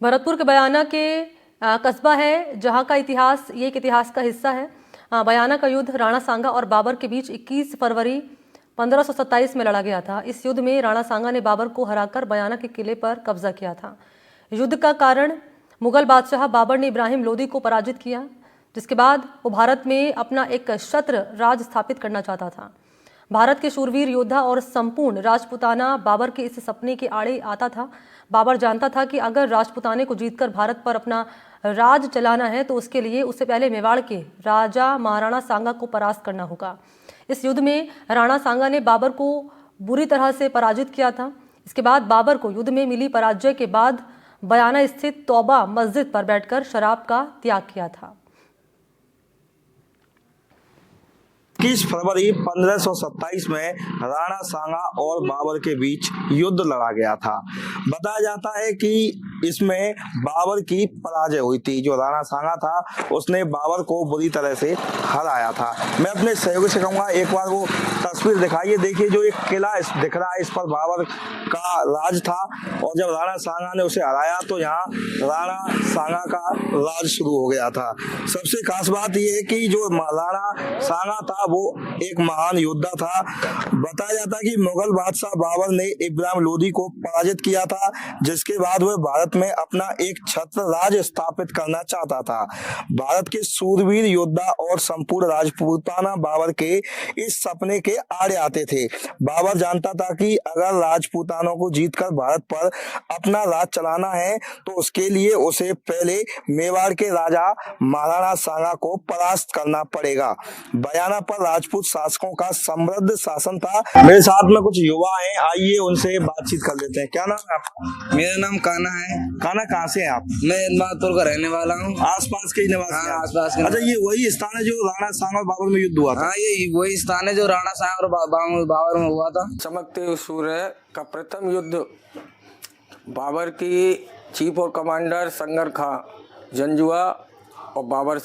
भरतपुर के बयाना के कस्बा है जहां का इतिहास ये एक इतिहास का हिस्सा है। बयाना का युद्ध राणा सांगा और बाबर के बीच 21 फरवरी 1527 में लड़ा गया था। इस युद्ध में राणा सांगा ने बाबर को हराकर बयाना के किले पर कब्जा किया था। युद्ध का कारण मुगल बादशाह बाबर ने इब्राहिम लोदी को पराजित किया, जिसके बाद वो भारत में अपना एक छत्र राज स्थापित करना चाहता था। भारत के शूरवीर योद्धा और संपूर्ण राजपूताना बाबर के इस सपने के आड़े आता था। बाबर जानता था कि अगर राजपूताने को जीतकर भारत पर अपना राज चलाना है तो उसके लिए उससे पहले मेवाड़ के राजा महाराणा सांगा को परास्त करना होगा। इस युद्ध में राणा सांगा ने बाबर को बुरी तरह से पराजित किया था। इसके बाद बाबर को युद्ध में मिली पराजय के बाद बयाना स्थित तौबा मस्जिद पर बैठकर शराब का त्याग किया था। 21 फरवरी 1527 में राणा सांगा और बाबर के बीच युद्ध लड़ा गया था। बताया जाता है कि इसमें बाबर की पराजय हुई थी। जो राणा सांगा था उसने बाबर को बुरी तरह से हराया था। मैं अपने सहयोगी से कहूँगा एक बार वो तस्वीर दिखाइए। देखिए जो एक किला दिख रहा है, इस पर बाबर का राज था और जब राणा सांगा ने उसे हराया तो यहाँ राणा सांगा का राज शुरू हो गया था। सबसे खास बात यह है कि जो राणा सांगा था वो एक महान योद्धा था। बताया जाता है कि मुगल बादशाह बाबर ने इब्राहिम लोदी को पराजित किया था, जिसके बाद वह भारत में अपना एक छत्र राज स्थापित करना चाहता था। भारत के शूरवीर योद्धा और संपूर्ण राजपूताना बाबर के इस सपने के आड़े आते थे। बाबर जानता था कि अगर राजपूतानों को जीतकर भारत पर अपना राज चलाना है तो उसके लिए उसे पहले मेवाड़ के राजा महाराणा सांगा को परास्त करना पड़ेगा। बयाना पर राजपूत शासकों का समृद्ध शासन था। मेरे साथ में कुछ युवा हैं, आइए उनसे बातचीत कर लेते हैं। क्या नाम है आपका? मेरा नाम काना है। काना, कहाँ से हैं आप? मैं इंदमापुर का रहने वाला हूँ। आसपास के निवासी? हाँ, आसपास के। अच्छा, ये वही स्थान है जो राणा सांगा और बाबर में युद्ध हुआ था? हाँ, ये वही स्थान है जो राणा सांगा और बाबर में हुआ था। चमकते सूर्य का प्रथम युद्ध बाबर की चीफ और कमांडर संगर खां जंजुआ और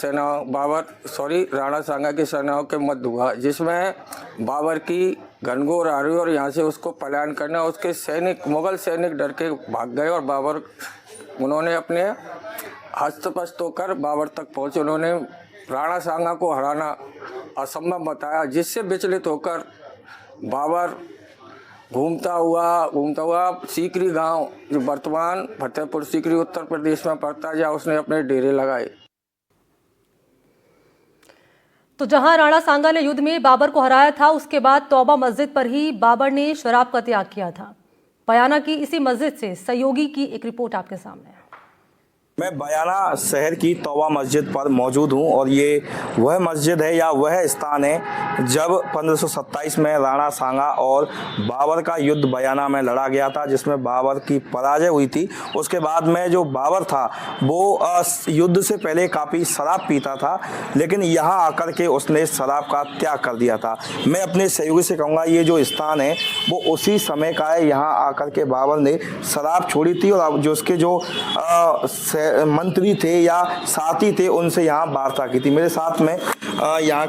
राणा सांगा की सेनाओं के मध्य हुआ, जिसमें बाबर की घनघोर आ रही और यहाँ से उसको पलायन करना, उसके सैनिक मुगल सैनिक डर के भाग गए और उन्होंने अपने हस्तपस्त होकर बाबर तक पहुँचे। उन्होंने राणा सांगा को हराना असंभव बताया, जिससे विचलित होकर बाबर घूमता हुआ सीकरी गांव, जो वर्तमान फतेहपुर सीकरी उत्तर प्रदेश में पड़ता है, जहाँ उसने अपने डेरे लगाए। तो जहां राणा सांगा ने युद्ध में बाबर को हराया था, उसके बाद तौबा मस्जिद पर ही बाबर ने शराब का त्याग किया था। बयाना की इसी मस्जिद से सहयोगी की एक रिपोर्ट आपके सामने है। मैं बयाना शहर की तौबा मस्जिद पर मौजूद हूं और ये वह मस्जिद है या वह स्थान है जब 1527 में राणा सांगा और बाबर का युद्ध बयाना में लड़ा गया था, जिसमें बाबर की पराजय हुई थी। उसके बाद में जो बाबर था वो युद्ध से पहले काफ़ी शराब पीता था, लेकिन यहाँ आकर के उसने शराब का त्याग कर दिया था। मैं अपने सहयोगी से कहूँगा ये जो स्थान है वो उसी समय का है। यहाँ आकर के बाबर ने शराब छोड़ी थी और जो उसके जो मंत्री थे या साथी थे उनसे यहाँ वार्ता की थी। मेरे साथ में यहाँ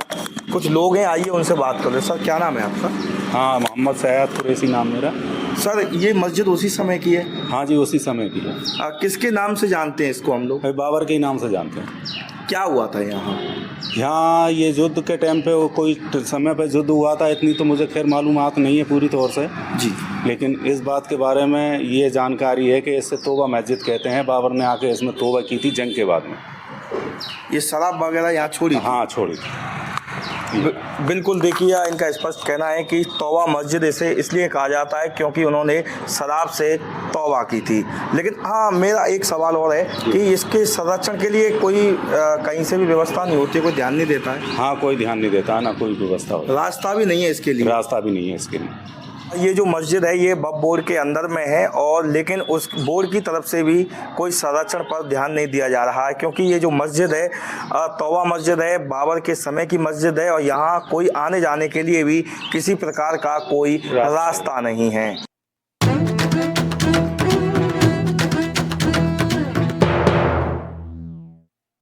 कुछ लोग हैं, आइए उनसे बात कर रहे हैं। सर, क्या नाम है आपका? हाँ, मोहम्मद सैयद कुरैशी नाम मेरा। सर, ये मस्जिद उसी समय की है? हाँ जी, उसी समय की है। किसके नाम से जानते हैं इसको हम लोग? बाबर के नाम से जानते हैं। क्या हुआ था यहाँ? यहाँ ये युद्ध के टाइम पे वो कोई समय पे युद्ध हुआ था, इतनी तो मुझे खैर मालूमात नहीं है पूरी तौर से जी, लेकिन इस बात के बारे में ये जानकारी है कि इसे तौबा मस्जिद कहते हैं। बाबर ने आके इसमें तौबा की थी जंग के बाद में। ये शराब वगैरह यहाँ छोड़ी? हाँ, छोड़ी। बिल्कुल, देखिए इनका स्पष्ट कहना है कि तौबा मस्जिद इसे इसलिए कहा जाता है क्योंकि उन्होंने शराब से तौबा की थी। लेकिन हाँ, मेरा एक सवाल और है कि इसके संरक्षण के लिए कोई कहीं से भी व्यवस्था नहीं होती, कोई ध्यान नहीं देता है? हाँ, कोई ध्यान नहीं देता है, ना कोई व्यवस्था होती। रास्ता भी नहीं है इसके लिए? रास्ता भी नहीं है इसके लिए। ये जो मस्जिद है ये वक्फ बोर्ड के अंदर में है और लेकिन उस बोर्ड की तरफ से भी कोई संरक्षण पर ध्यान नहीं दिया जा रहा है, क्योंकि ये जो मस्जिद है तौबा मस्जिद है, बाबर के समय की मस्जिद है और यहाँ कोई आने जाने के लिए भी किसी प्रकार का कोई रास्ता नहीं है।